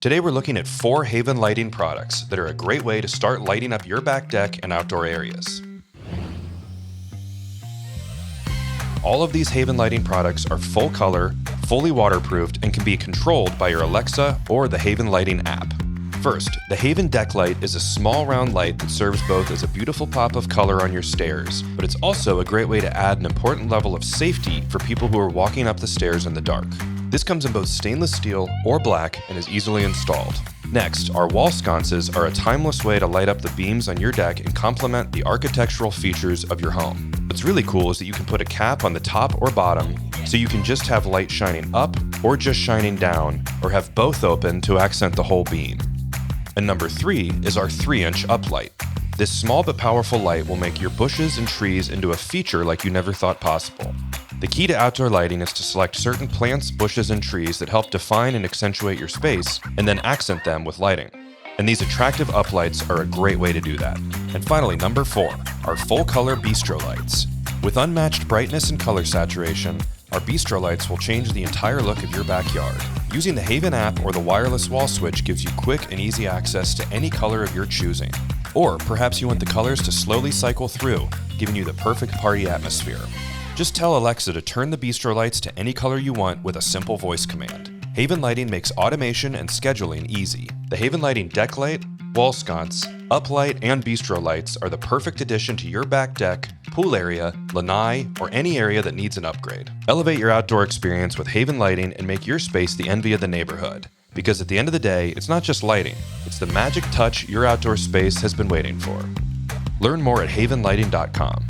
Today we're looking at 4 Haven lighting products that are a great way to start lighting up your back deck and outdoor areas. All of these Haven lighting products are full color, fully waterproofed, and can be controlled by your Alexa or the Haven lighting app. First, the Haven deck light is a small round light that serves both as a beautiful pop of color on your stairs, but it's also a great way to add an important level of safety for people who are walking up the stairs in the dark. This comes in both stainless steel or black and is easily installed. Next, our wall sconces are a timeless way to light up the beams on your deck and complement the architectural features of your home. What's really cool is that you can put a cap on the top or bottom, so you can just have light shining up or just shining down, or have both open to accent the whole beam. And number 3 is our 3-inch uplight. This small but powerful light will make your bushes and trees into a feature like you never thought possible. The key to outdoor lighting is to select certain plants, bushes, and trees that help define and accentuate your space, and then accent them with lighting. And these attractive uplights are a great way to do that. And finally, number 4, our full-color Bistro Lights. With unmatched brightness and color saturation, our Bistro Lights will change the entire look of your backyard. Using the Haven app or the wireless wall switch gives you quick and easy access to any color of your choosing. Or perhaps you want the colors to slowly cycle through, giving you the perfect party atmosphere. Just tell Alexa to turn the Bistro Lights to any color you want with a simple voice command. Haven Lighting makes automation and scheduling easy. The Haven Lighting deck light, wall sconce, uplight, and Bistro Lights are the perfect addition to your back deck, pool area, lanai, or any area that needs an upgrade. Elevate your outdoor experience with Haven Lighting and make your space the envy of the neighborhood. Because at the end of the day, it's not just lighting, it's the magic touch your outdoor space has been waiting for. Learn more at havenlighting.com.